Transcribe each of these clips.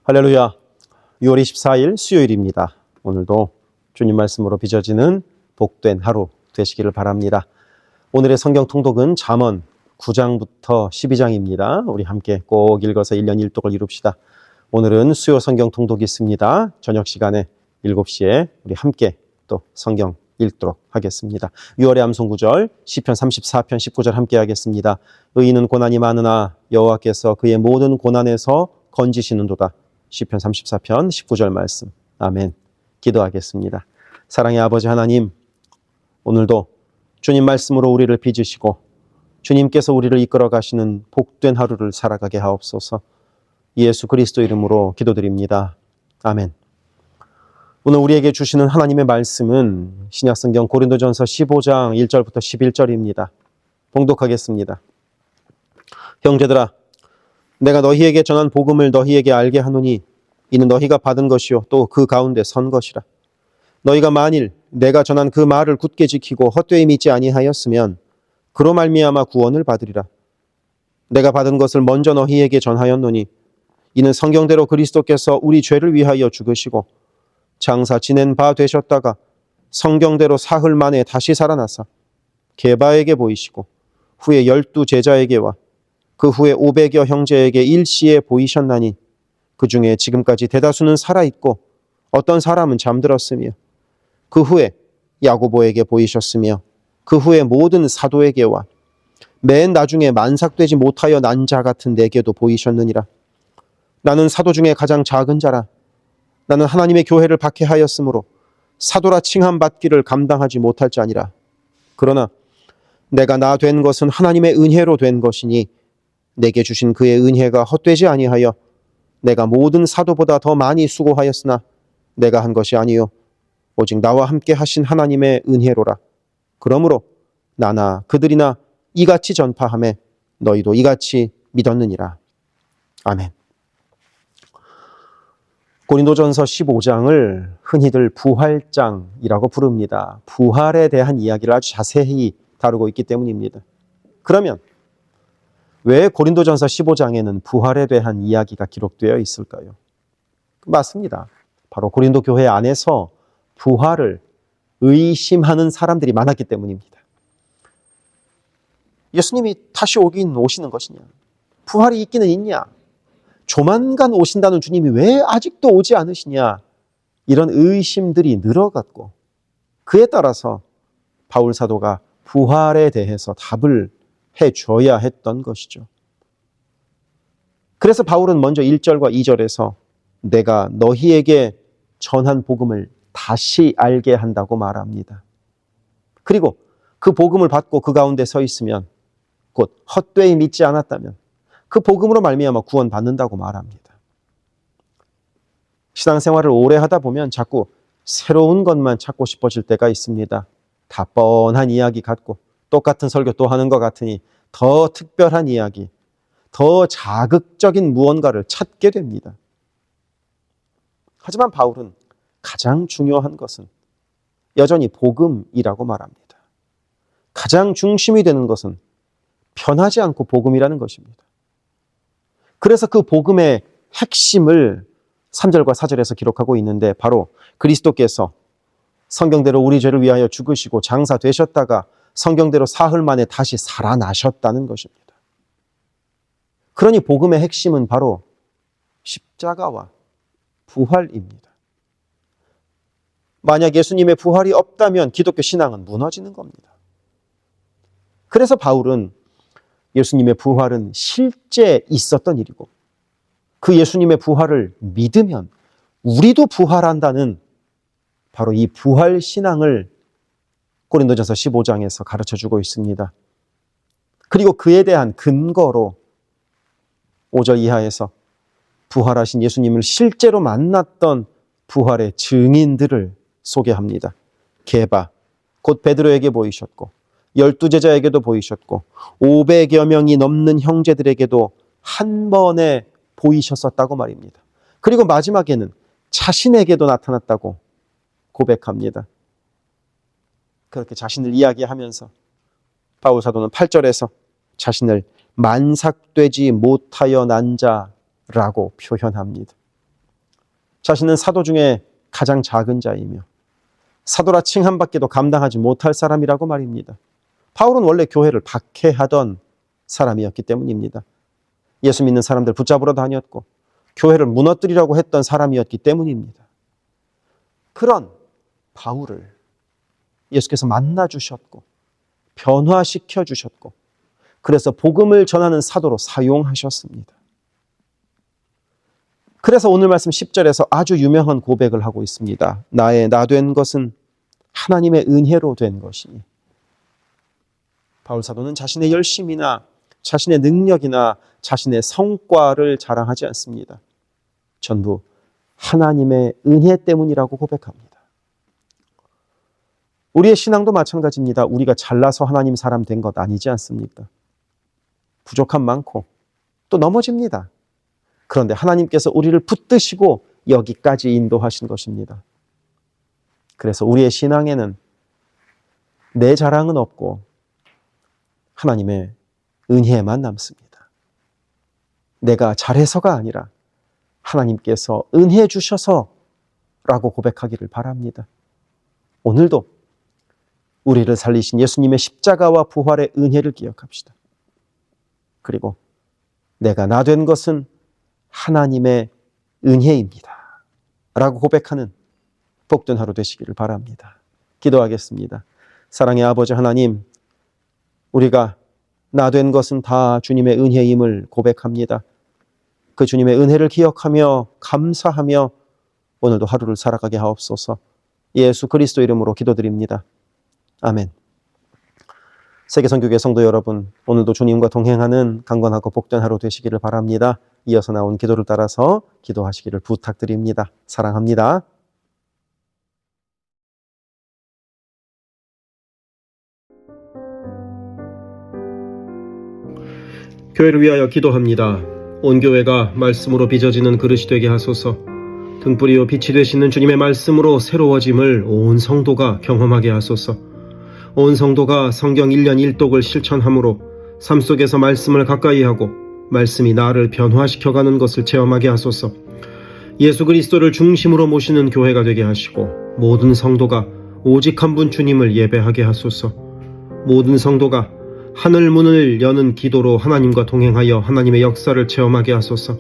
할렐루야. 6월 24일 수요일입니다. 오늘도 주님 말씀으로 빚어지는 복된 하루 되시기를 바랍니다. 오늘의 성경 통독은 잠언 9장부터 12장입니다. 우리 함께 꼭 읽어서 1년 1독을 이룹시다. 오늘은 수요 성경 통독이 있습니다. 저녁 시간에 7시에 우리 함께 또 성경 읽도록 하겠습니다. 6월의 암송 구절 시편 34편 19절 함께 하겠습니다. 의인은 고난이 많으나 여호와께서 그의 모든 고난에서 건지시는도다. 시편 34편 19절 말씀. 아멘. 기도하겠습니다. 사랑의 아버지 하나님, 오늘도 주님 말씀으로 우리를 빚으시고 주님께서 우리를 이끌어 가시는 복된 하루를 살아가게 하옵소서. 예수 그리스도 이름으로 기도드립니다. 아멘. 오늘 우리에게 주시는 하나님의 말씀은 신약성경 고린도전서 15장 1절부터 11절입니다. 봉독하겠습니다. 형제들아, 내가 너희에게 전한 복음을 너희에게 알게 하노니 이는 너희가 받은 것이요 또 그 가운데 선 것이라. 너희가 만일 내가 전한 그 말을 굳게 지키고 헛되이 믿지 아니하였으면 그로 말미암아 구원을 받으리라. 내가 받은 것을 먼저 너희에게 전하였노니 이는 성경대로 그리스도께서 우리 죄를 위하여 죽으시고 장사 지낸 바 되셨다가 성경대로 사흘 만에 다시 살아나사 게바에게 보이시고 후에 12 제자에게와 그 후에 500여 형제에게 일시에 보이셨나니 그 중에 지금까지 대다수는 살아있고 어떤 사람은 잠들었으며 그 후에 야고보에게 보이셨으며 그 후에 모든 사도에게와 맨 나중에 만삭되지 못하여 난 자 같은 내게도 보이셨느니라. 나는 사도 중에 가장 작은 자라. 나는 하나님의 교회를 박해하였으므로 사도라 칭함 받기를 감당하지 못할 자니라. 그러나 내가 나 된 것은 하나님의 은혜로 된 것이니 내게 주신 그의 은혜가 헛되지 아니하여 내가 모든 사도보다 더 많이 수고하였으나 내가 한 것이 아니요 오직 나와 함께 하신 하나님의 은혜로라. 그러므로 나나 그들이나 이같이 전파하매 너희도 이같이 믿었느니라. 아멘. 고린도전서 15장을 흔히들 부활장이라고 부릅니다. 부활에 대한 이야기를 아주 자세히 다루고 있기 때문입니다. 그러면 왜 고린도전서 15장에는 부활에 대한 이야기가 기록되어 있을까요? 맞습니다. 바로 고린도 교회 안에서 부활을 의심하는 사람들이 많았기 때문입니다. 예수님이 다시 오긴 오시는 것이냐? 부활이 있기는 있냐? 조만간 오신다는 주님이 왜 아직도 오지 않으시냐? 이런 의심들이 늘어갔고 그에 따라서 바울 사도가 부활에 대해서 답을 해줘야 했던 것이죠. 그래서 바울은 먼저 1절과 2절에서 내가 너희에게 전한 복음을 다시 알게 한다고 말합니다. 그리고 그 복음을 받고 그 가운데 서 있으면 곧 헛되이 믿지 않았다면 그 복음으로 말미암아 구원받는다고 말합니다. 신앙생활을 오래 하다 보면 자꾸 새로운 것만 찾고 싶어질 때가 있습니다. 다 뻔한 이야기 같고 똑같은 설교 또 하는 것 같으니 더 특별한 이야기, 더 자극적인 무언가를 찾게 됩니다. 하지만 바울은 가장 중요한 것은 여전히 복음이라고 말합니다. 가장 중심이 되는 것은 변하지 않고 복음이라는 것입니다. 그래서 그 복음의 핵심을 3절과 4절에서 기록하고 있는데 바로 그리스도께서 성경대로 우리 죄를 위하여 죽으시고 장사 되셨다가 성경대로 사흘 만에 다시 살아나셨다는 것입니다. 그러니 복음의 핵심은 바로 십자가와 부활입니다. 만약 예수님의 부활이 없다면 기독교 신앙은 무너지는 겁니다. 그래서 바울은 예수님의 부활은 실제 있었던 일이고 그 예수님의 부활을 믿으면 우리도 부활한다는 바로 이 부활 신앙을 고린도전서 15장에서 가르쳐주고 있습니다. 그리고 그에 대한 근거로 5절 이하에서 부활하신 예수님을 실제로 만났던 부활의 증인들을 소개합니다. 게바, 곧 베드로에게 보이셨고 12 제자에게도 보이셨고 500여 명이 넘는 형제들에게도 한 번에 보이셨었다고 말입니다. 그리고 마지막에는 자신에게도 나타났다고 고백합니다. 그렇게 자신을 이야기하면서 바울 사도는 8절에서 자신을 만삭되지 못하여 난 자라고 표현합니다. 자신은 사도 중에 가장 작은 자이며 사도라 칭함받기도 감당하지 못할 사람이라고 말입니다. 바울은 원래 교회를 박해하던 사람이었기 때문입니다. 예수 믿는 사람들 붙잡으러 다녔고 교회를 무너뜨리려고 했던 사람이었기 때문입니다. 그런 바울을 예수께서 만나주셨고 변화시켜 주셨고 그래서 복음을 전하는 사도로 사용하셨습니다. 그래서 오늘 말씀 10절에서 아주 유명한 고백을 하고 있습니다. 나의 나 된 것은 하나님의 은혜로 된 것이니. 바울 사도는 자신의 열심이나 자신의 능력이나 자신의 성과를 자랑하지 않습니다. 전부 하나님의 은혜 때문이라고 고백합니다. 우리의 신앙도 마찬가지입니다. 우리가 잘나서 하나님 사람 된 것 아니지 않습니까? 부족함 많고 또 넘어집니다. 그런데 하나님께서 우리를 붙드시고 여기까지 인도하신 것입니다. 그래서 우리의 신앙에는 내 자랑은 없고 하나님의 은혜만 남습니다. 내가 잘해서가 아니라 하나님께서 은혜 주셔서라고 고백하기를 바랍니다. 오늘도 우리를 살리신 예수님의 십자가와 부활의 은혜를 기억합시다. 그리고 내가 나 된 것은 하나님의 은혜입니다. 라고 고백하는 복된 하루 되시기를 바랍니다. 기도하겠습니다. 사랑의 아버지 하나님, 우리가 나 된 것은 다 주님의 은혜임을 고백합니다. 그 주님의 은혜를 기억하며 감사하며 오늘도 하루를 살아가게 하옵소서. 예수 그리스도 이름으로 기도드립니다. 아멘. 세계선교회 성도 여러분, 오늘도 주님과 동행하는 강건하고 복된 하루 되시기를 바랍니다. 이어서 나온 기도를 따라서 기도하시기를 부탁드립니다. 사랑합니다. 교회를 위하여 기도합니다. 온 교회가 말씀으로 빚어지는 그릇이 되게 하소서. 등불이요 빛이 되시는 주님의 말씀으로 새로워짐을 온 성도가 경험하게 하소서. 온 성도가 성경 1년 1독을 실천함으로 삶 속에서 말씀을 가까이 하고 말씀이 나를 변화시켜가는 것을 체험하게 하소서. 예수 그리스도를 중심으로 모시는 교회가 되게 하시고 모든 성도가 오직 한 분 주님을 예배하게 하소서. 모든 성도가 하늘 문을 여는 기도로 하나님과 동행하여 하나님의 역사를 체험하게 하소서.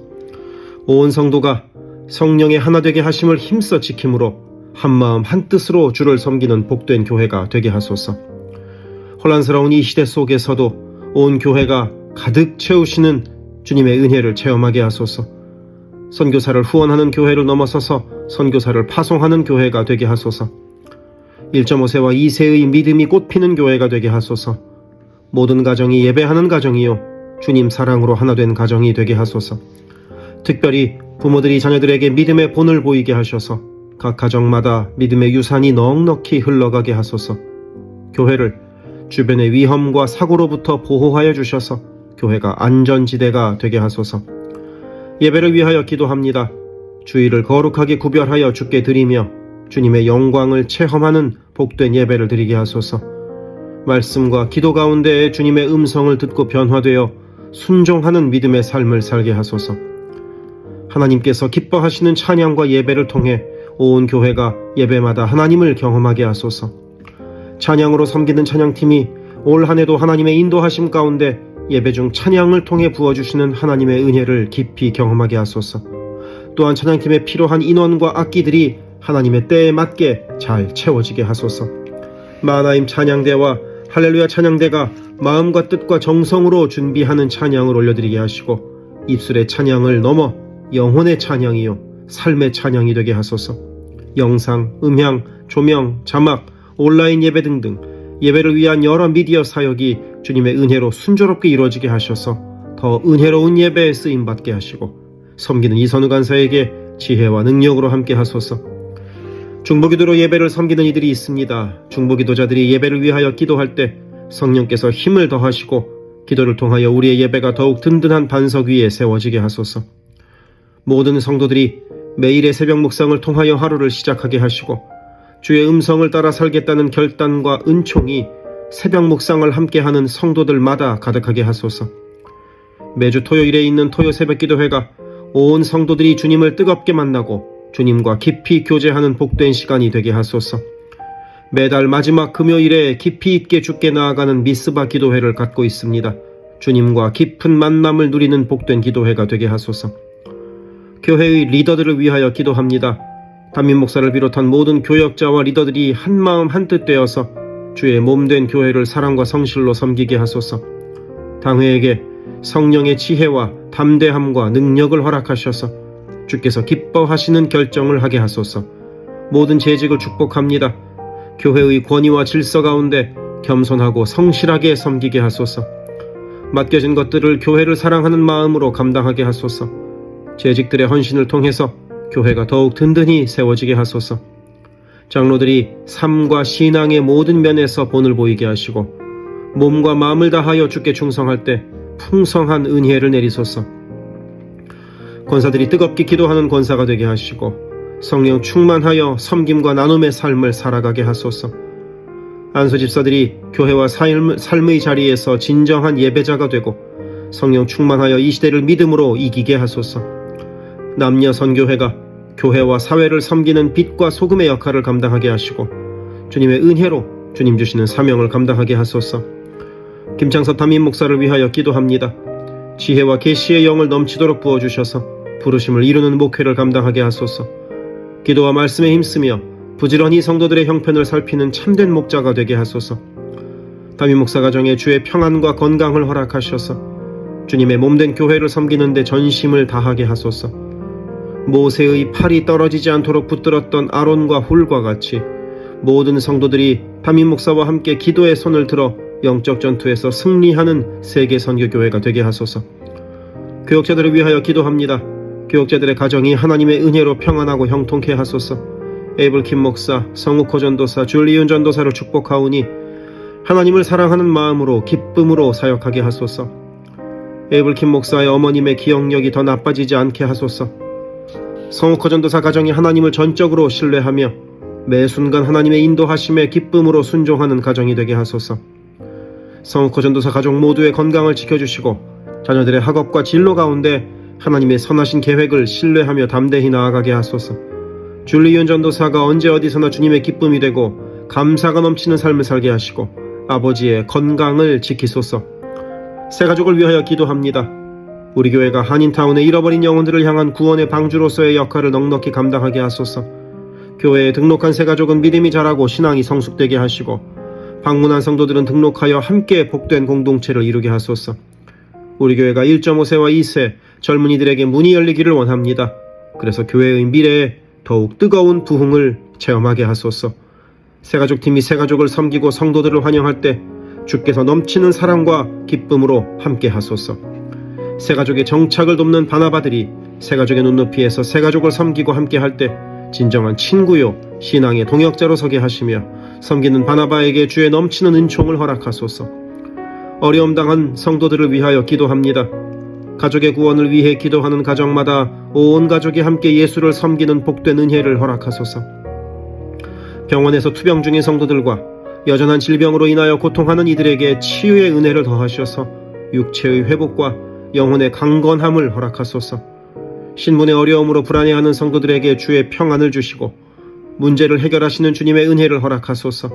온 성도가 성령의 하나 되게 하심을 힘써 지킴으로 한마음 한뜻으로 주를 섬기는 복된 교회가 되게 하소서. 혼란스러운 이 시대 속에서도 온 교회가 가득 채우시는 주님의 은혜를 체험하게 하소서. 선교사를 후원하는 교회를 넘어서서 선교사를 파송하는 교회가 되게 하소서. 1.5세와 2세의 믿음이 꽃피는 교회가 되게 하소서. 모든 가정이 예배하는 가정이요 주님 사랑으로 하나 된 가정이 되게 하소서. 특별히 부모들이 자녀들에게 믿음의 본을 보이게 하셔서 각 가정마다 믿음의 유산이 넉넉히 흘러가게 하소서. 교회를 주변의 위험과 사고로부터 보호하여 주셔서 교회가 안전지대가 되게 하소서. 예배를 위하여 기도합니다. 주일을 거룩하게 구별하여 주께 드리며 주님의 영광을 체험하는 복된 예배를 드리게 하소서. 말씀과 기도 가운데 주님의 음성을 듣고 변화되어 순종하는 믿음의 삶을 살게 하소서. 하나님께서 기뻐하시는 찬양과 예배를 통해 온 교회가 예배마다 하나님을 경험하게 하소서. 찬양으로 섬기는 찬양팀이 올 한해도 하나님의 인도하심 가운데 예배 중 찬양을 통해 부어주시는 하나님의 은혜를 깊이 경험하게 하소서. 또한 찬양팀에 필요한 인원과 악기들이 하나님의 때에 맞게 잘 채워지게 하소서. 마하나임 찬양대와 할렐루야 찬양대가 마음과 뜻과 정성으로 준비하는 찬양을 올려드리게 하시고 입술의 찬양을 넘어 영혼의 찬양이요 삶의 찬양이 되게 하소서. 영상, 음향, 조명, 자막, 온라인 예배 등등 예배를 위한 여러 미디어 사역이 주님의 은혜로 순조롭게 이루어지게 하셔서 더 은혜로운 예배에 쓰임받게 하시고 섬기는 이선우 간사에게 지혜와 능력으로 함께 하소서. 중보기도로 예배를 섬기는 이들이 있습니다. 중보기도자들이 예배를 위하여 기도할 때 성령께서 힘을 더하시고 기도를 통하여 우리의 예배가 더욱 든든한 반석 위에 세워지게 하소서. 모든 성도들이 매일의 새벽 묵상을 통하여 하루를 시작하게 하시고 주의 음성을 따라 살겠다는 결단과 은총이 새벽 묵상을 함께하는 성도들마다 가득하게 하소서. 매주 토요일에 있는 토요 새벽 기도회가 온 성도들이 주님을 뜨겁게 만나고 주님과 깊이 교제하는 복된 시간이 되게 하소서. 매달 마지막 금요일에 깊이 있게 주께 나아가는 미스바 기도회를 갖고 있습니다. 주님과 깊은 만남을 누리는 복된 기도회가 되게 하소서. 교회의 리더들을 위하여 기도합니다. 담임 목사를 비롯한 모든 교역자와 리더들이 한마음 한뜻 되어서 주의 몸된 교회를 사랑과 성실로 섬기게 하소서. 당회에게 성령의 지혜와 담대함과 능력을 허락하셔서 주께서 기뻐하시는 결정을 하게 하소서. 모든 재직을 축복합니다. 교회의 권위와 질서 가운데 겸손하고 성실하게 섬기게 하소서. 맡겨진 것들을 교회를 사랑하는 마음으로 감당하게 하소서. 재직들의 헌신을 통해서 교회가 더욱 든든히 세워지게 하소서. 장로들이 삶과 신앙의 모든 면에서 본을 보이게 하시고 몸과 마음을 다하여 주께 충성할 때 풍성한 은혜를 내리소서. 권사들이 뜨겁게 기도하는 권사가 되게 하시고 성령 충만하여 섬김과 나눔의 삶을 살아가게 하소서. 안수 집사들이 교회와 삶의 자리에서 진정한 예배자가 되고 성령 충만하여 이 시대를 믿음으로 이기게 하소서. 남녀 선교회가 교회와 사회를 섬기는 빛과 소금의 역할을 감당하게 하시고 주님의 은혜로 주님 주시는 사명을 감당하게 하소서. 김창섭 담임 목사를 위하여 기도합니다. 지혜와 계시의 영을 넘치도록 부어주셔서 부르심을 이루는 목회를 감당하게 하소서. 기도와 말씀에 힘쓰며 부지런히 성도들의 형편을 살피는 참된 목자가 되게 하소서. 담임 목사 가정에 주의 평안과 건강을 허락하셔서 주님의 몸된 교회를 섬기는 데 전심을 다하게 하소서. 모세의 팔이 떨어지지 않도록 붙들었던 아론과 훌과 같이 모든 성도들이 담임 목사와 함께 기도의 손을 들어 영적 전투에서 승리하는 세계 선교교회가 되게 하소서. 교역자들을 위하여 기도합니다. 교역자들의 가정이 하나님의 은혜로 평안하고 형통케 하소서. 에이블킴 목사, 성욱호 전도사, 줄리윤 전도사를 축복하오니 하나님을 사랑하는 마음으로 기쁨으로 사역하게 하소서. 에이블킴 목사의 어머님의 기억력이 더 나빠지지 않게 하소서. 성욱호 전도사 가정이 하나님을 전적으로 신뢰하며 매 순간 하나님의 인도하심에 기쁨으로 순종하는 가정이 되게 하소서. 성욱호 전도사 가족 모두의 건강을 지켜주시고 자녀들의 학업과 진로 가운데 하나님의 선하신 계획을 신뢰하며 담대히 나아가게 하소서. 줄리윤 전도사가 언제 어디서나 주님의 기쁨이 되고 감사가 넘치는 삶을 살게 하시고 아버지의 건강을 지키소서. 새가족을 위하여 기도합니다. 우리 교회가 한인타운의 잃어버린 영혼들을 향한 구원의 방주로서의 역할을 넉넉히 감당하게 하소서. 교회에 등록한 새가족은 믿음이 자라고 신앙이 성숙되게 하시고 방문한 성도들은 등록하여 함께 복된 공동체를 이루게 하소서. 우리 교회가 1.5세와 2세 젊은이들에게 문이 열리기를 원합니다. 그래서 교회의 미래에 더욱 뜨거운 부흥을 체험하게 하소서. 새가족팀이 새가족을 섬기고 성도들을 환영할 때 주께서 넘치는 사랑과 기쁨으로 함께 하소서. 새가족의 정착을 돕는 바나바들이 새가족의 눈높이에서 새가족을 섬기고 함께 할 때 진정한 친구요 신앙의 동역자로 서게 하시며 섬기는 바나바에게 주의 넘치는 은총을 허락하소서. 어려움 당한 성도들을 위하여 기도합니다. 가족의 구원을 위해 기도하는 가정마다 온 가족이 함께 예수를 섬기는 복된 은혜를 허락하소서. 병원에서 투병 중인 성도들과 여전한 질병으로 인하여 고통하는 이들에게 치유의 은혜를 더하셔서 육체의 회복과 영혼의 강건함을 허락하소서. 신분의 어려움으로 불안해하는 성도들에게 주의 평안을 주시고 문제를 해결하시는 주님의 은혜를 허락하소서.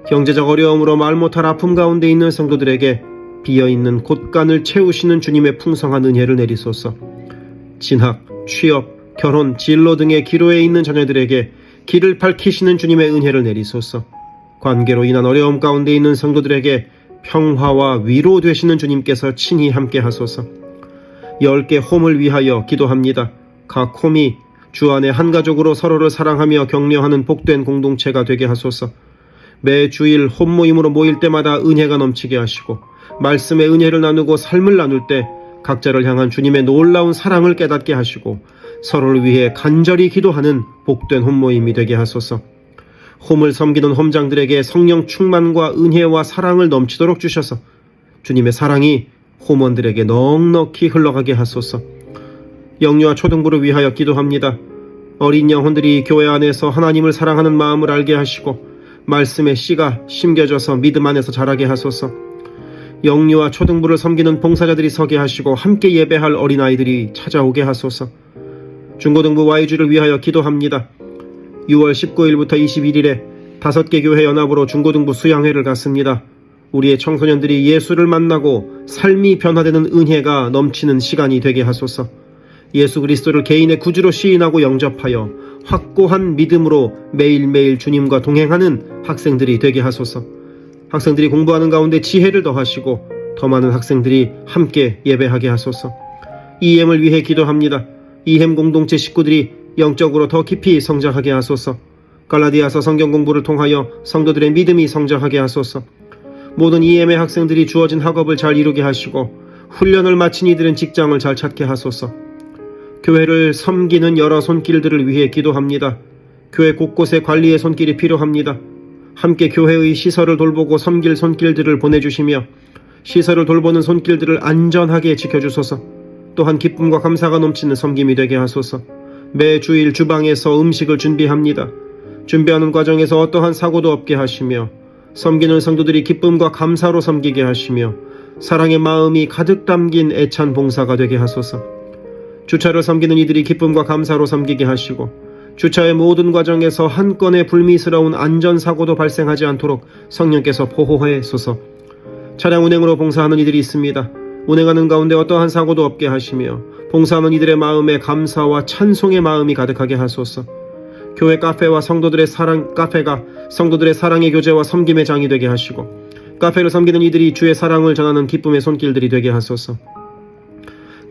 경제적 어려움으로 말 못할 아픔 가운데 있는 성도들에게 비어있는 곳간을 채우시는 주님의 풍성한 은혜를 내리소서. 진학, 취업, 결혼, 진로 등의 기로에 있는 자녀들에게 길을 밝히시는 주님의 은혜를 내리소서. 관계로 인한 어려움 가운데 있는 성도들에게 평화와 위로 되시는 주님께서 친히 함께 하소서. 10개 홈을 위하여 기도합니다. 각 홈이 주 안에 한 가족으로 서로를 사랑하며 격려하는 복된 공동체가 되게 하소서. 매 주일 홈 모임으로 모일 때마다 은혜가 넘치게 하시고 말씀의 은혜를 나누고 삶을 나눌 때 각자를 향한 주님의 놀라운 사랑을 깨닫게 하시고 서로를 위해 간절히 기도하는 복된 홈 모임이 되게 하소서. 홈을 섬기는 홈장들에게 성령 충만과 은혜와 사랑을 넘치도록 주셔서 주님의 사랑이 홈원들에게 넉넉히 흘러가게 하소서. 영유아 초등부를 위하여 기도합니다. 어린 영혼들이 교회 안에서 하나님을 사랑하는 마음을 알게 하시고 말씀의 씨가 심겨져서 믿음 안에서 자라게 하소서. 영유아 초등부를 섬기는 봉사자들이 서게 하시고 함께 예배할 어린아이들이 찾아오게 하소서. 중고등부 Y주를 위하여 기도합니다. 6월 19일부터 21일에 5개 교회 연합으로 중고등부 수양회를 갖습니다. 우리의 청소년들이 예수를 만나고 삶이 변화되는 은혜가 넘치는 시간이 되게 하소서. 예수 그리스도를 개인의 구주로 시인하고 영접하여 확고한 믿음으로 매일매일 주님과 동행하는 학생들이 되게 하소서. 학생들이 공부하는 가운데 지혜를 더하시고 더 많은 학생들이 함께 예배하게 하소서. EM을 위해 기도합니다. EM 공동체 식구들이 영적으로 더 깊이 성장하게 하소서. 갈라디아서 성경 공부를 통하여 성도들의 믿음이 성장하게 하소서. 모든 EM의 학생들이 주어진 학업을 잘 이루게 하시고 훈련을 마친 이들은 직장을 잘 찾게 하소서. 교회를 섬기는 여러 손길들을 위해 기도합니다. 교회 곳곳에 관리의 손길이 필요합니다. 함께 교회의 시설을 돌보고 섬길 손길들을 보내주시며 시설을 돌보는 손길들을 안전하게 지켜주소서. 또한 기쁨과 감사가 넘치는 섬김이 되게 하소서. 매 주일 주방에서 음식을 준비합니다. 준비하는 과정에서 어떠한 사고도 없게 하시며 섬기는 성도들이 기쁨과 감사로 섬기게 하시며 사랑의 마음이 가득 담긴 애찬 봉사가 되게 하소서. 주차를 섬기는 이들이 기쁨과 감사로 섬기게 하시고 주차의 모든 과정에서 한 건의 불미스러운 안전사고도 발생하지 않도록 성령께서 보호하소서. 차량 운행으로 봉사하는 이들이 있습니다. 운행하는 가운데 어떠한 사고도 없게 하시며 봉사하는 이들의 마음에 감사와 찬송의 마음이 가득하게 하소서. 교회 카페가 성도들의 사랑의 교제와 섬김의 장이 되게 하시고 카페를 섬기는 이들이 주의 사랑을 전하는 기쁨의 손길들이 되게 하소서.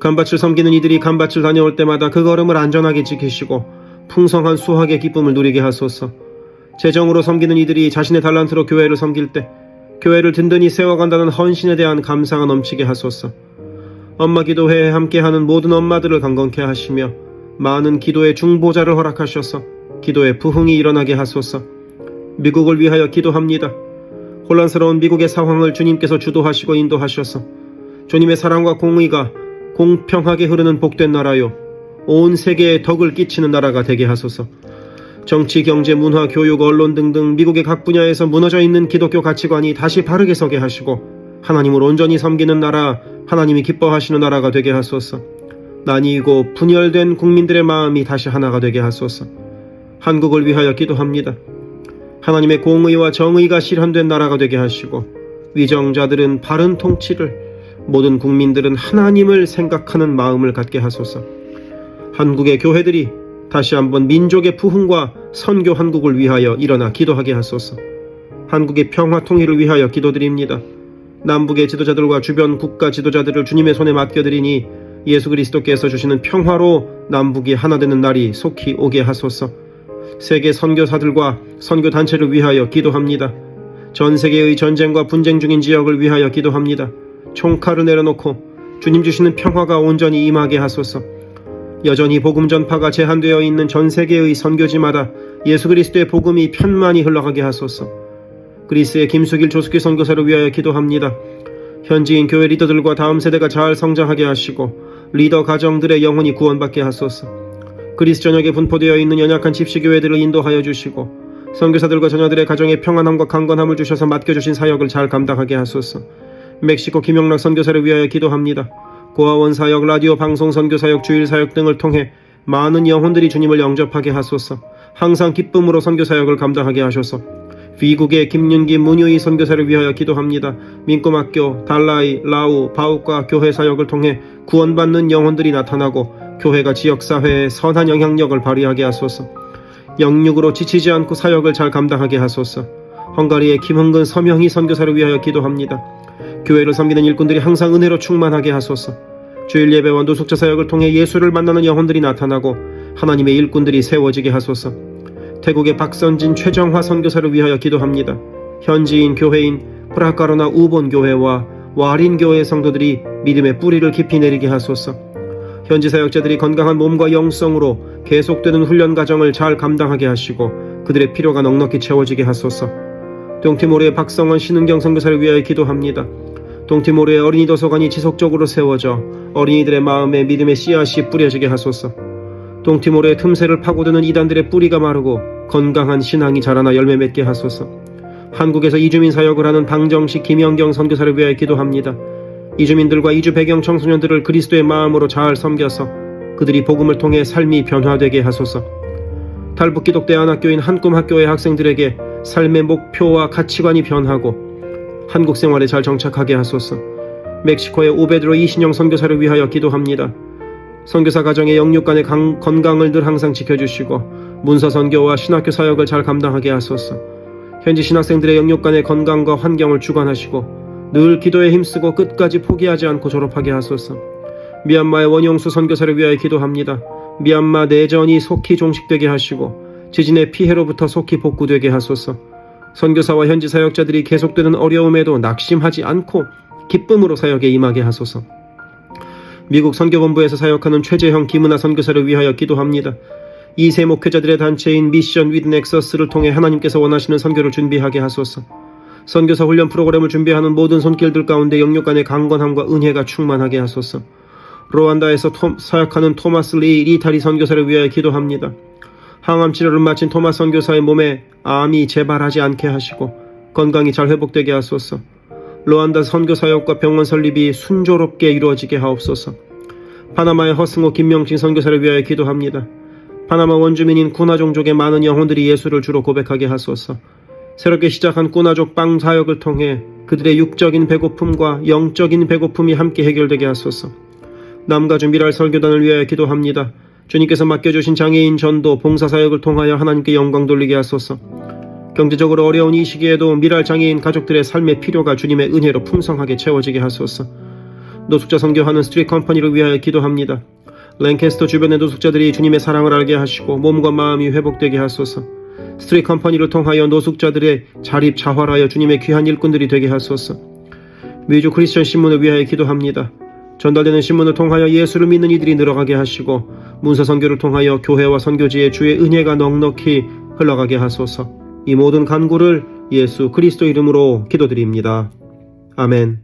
간밭을 섬기는 이들이 간밭을 다녀올 때마다 그 걸음을 안전하게 지키시고 풍성한 수확의 기쁨을 누리게 하소서. 재정으로 섬기는 이들이 자신의 달란트로 교회를 섬길 때 교회를 든든히 세워간다는 헌신에 대한 감사가 넘치게 하소서. 엄마 기도회에 함께하는 모든 엄마들을 강건케 하시며 많은 기도의 중보자를 허락하셔서 기도의 부흥이 일어나게 하소서. 미국을 위하여 기도합니다. 혼란스러운 미국의 상황을 주님께서 주도하시고 인도하셔서 주님의 사랑과 공의가 공평하게 흐르는 복된 나라요 온 세계에 덕을 끼치는 나라가 되게 하소서. 정치, 경제, 문화, 교육, 언론 등등 미국의 각 분야에서 무너져 있는 기독교 가치관이 다시 바르게 서게 하시고 하나님을 온전히 섬기는 나라, 하나님이 기뻐하시는 나라가 되게 하소서. 나뉘고 분열된 국민들의 마음이 다시 하나가 되게 하소서. 한국을 위하여 기도합니다. 하나님의 공의와 정의가 실현된 나라가 되게 하시고 위정자들은 바른 통치를, 모든 국민들은 하나님을 생각하는 마음을 갖게 하소서. 한국의 교회들이 다시 한번 민족의 부흥과 선교 한국을 위하여 일어나 기도하게 하소서. 한국의 평화 통일을 위하여 기도드립니다. 남북의 지도자들과 주변 국가 지도자들을 주님의 손에 맡겨드리니 예수 그리스도께서 주시는 평화로 남북이 하나 되는 날이 속히 오게 하소서. 세계 선교사들과 선교단체를 위하여 기도합니다. 전 세계의 전쟁과 분쟁 중인 지역을 위하여 기도합니다. 총칼을 내려놓고 주님 주시는 평화가 온전히 임하게 하소서. 여전히 복음 전파가 제한되어 있는 전 세계의 선교지마다 예수 그리스도의 복음이 편만히 흘러가게 하소서. 그리스의 김수길 조숙희 선교사를 위하여 기도합니다. 현지인 교회 리더들과 다음 세대가 잘 성장하게 하시고 리더 가정들의 영혼이 구원받게 하소서. 그리스 전역에 분포되어 있는 연약한 집시교회들을 인도하여 주시고 선교사들과 자녀들의 가정에 평안함과 강건함을 주셔서 맡겨주신 사역을 잘 감당하게 하소서. 멕시코 김영락 선교사를 위하여 기도합니다. 고아원 사역, 라디오 방송 선교사역, 주일 사역 등을 통해 많은 영혼들이 주님을 영접하게 하소서. 항상 기쁨으로 선교사역을 감당하게 하소서. 미국의 김윤기 문유희 선교사를 위하여 기도합니다. 민꼬막교, 달라이, 라우, 바우과 교회 사역을 통해 구원받는 영혼들이 나타나고 교회가 지역사회에 선한 영향력을 발휘하게 하소서. 영육으로 지치지 않고 사역을 잘 감당하게 하소서. 헝가리의 김흥근 서명희 선교사를 위하여 기도합니다. 교회를 섬기는 일꾼들이 항상 은혜로 충만하게 하소서. 주일 예배와 노숙자 사역을 통해 예수를 만나는 영혼들이 나타나고 하나님의 일꾼들이 세워지게 하소서. 태국의 박선진 최정화 선교사를 위하여 기도합니다. 현지인 교회인 프라카로나 우본 교회와 와린 교회 성도들이 믿음의 뿌리를 깊이 내리게 하소서. 현지 사역자들이 건강한 몸과 영성으로 계속되는 훈련 과정을 잘 감당하게 하시고 그들의 필요가 넉넉히 채워지게 하소서. 동티모르의 박성원 신은경 선교사를 위하여 기도합니다. 동티모르의 어린이 도서관이 지속적으로 세워져 어린이들의 마음에 믿음의 씨앗이 뿌려지게 하소서. 동티모르의 틈새를 파고드는 이단들의 뿌리가 마르고 건강한 신앙이 자라나 열매 맺게 하소서. 한국에서 이주민 사역을 하는 방정식 김영경 선교사를 위하여 기도합니다. 이주민들과 이주 배경 청소년들을 그리스도의 마음으로 잘 섬겨서 그들이 복음을 통해 삶이 변화되게 하소서. 탈북 기독대 안학교인 한꿈학교의 학생들에게 삶의 목표와 가치관이 변하고 한국 생활에 잘 정착하게 하소서. 멕시코의 오베드로 이신영 선교사를 위하여 기도합니다. 선교사 가정의 영육 간의 건강을 늘 항상 지켜주시고 문서 선교와 신학교 사역을 잘 감당하게 하소서. 현지 신학생들의 영육 간의 건강과 환경을 주관하시고 늘 기도에 힘쓰고 끝까지 포기하지 않고 졸업하게 하소서. 미얀마의 원영수 선교사를 위하여 기도합니다. 미얀마 내전이 속히 종식되게 하시고 지진의 피해로부터 속히 복구되게 하소서. 선교사와 현지 사역자들이 계속되는 어려움에도 낙심하지 않고 기쁨으로 사역에 임하게 하소서. 미국 선교본부에서 사역하는 최재형 김은하 선교사를 위하여 기도합니다. 2세 목회자들의 단체인 미션 윗 넥서스를 통해 하나님께서 원하시는 선교를 준비하게 하소서. 선교사 훈련 프로그램을 준비하는 모든 손길들 가운데 영육 간의 강건함과 은혜가 충만하게 하소서. 루안다에서 사역하는 토마스 리타리 선교사를 위하여 기도합니다. 항암 치료를 마친 토마스 선교사의 몸에 암이 재발하지 않게 하시고 건강이 잘 회복되게 하소서. 루안다 선교 사역과 병원 설립이 순조롭게 이루어지게 하옵소서. 파나마의 허승호 김명진 선교사를 위하여 기도합니다. 파나마 원주민인 꾸나 종족의 많은 영혼들이 예수를 주로 고백하게 하소서. 새롭게 시작한 꾸나족 빵 사역을 통해 그들의 육적인 배고픔과 영적인 배고픔이 함께 해결되게 하소서. 남가주 미랄 설교단을 위하여 기도합니다. 주님께서 맡겨주신 장애인 전도 봉사사역을 통하여 하나님께 영광 돌리게 하소서. 경제적으로 어려운 이 시기에도 미랄 장애인 가족들의 삶의 필요가 주님의 은혜로 풍성하게 채워지게 하소서. 노숙자 선교하는 스트릿 컴퍼니를 위하여 기도합니다. 랭캐스터 주변의 노숙자들이 주님의 사랑을 알게 하시고 몸과 마음이 회복되게 하소서. 스트릿 컴퍼니를 통하여 노숙자들의 자립 자활하여 주님의 귀한 일꾼들이 되게 하소서. 미주 크리스천 신문을 위하여 기도합니다. 전달되는 신문을 통하여 예수를 믿는 이들이 늘어가게 하시고 문서 선교를 통하여 교회와 선교지에 주의 은혜가 넉넉히 흘러가게 하소서. 이 모든 간구를 예수 그리스도 이름으로 기도드립니다. 아멘.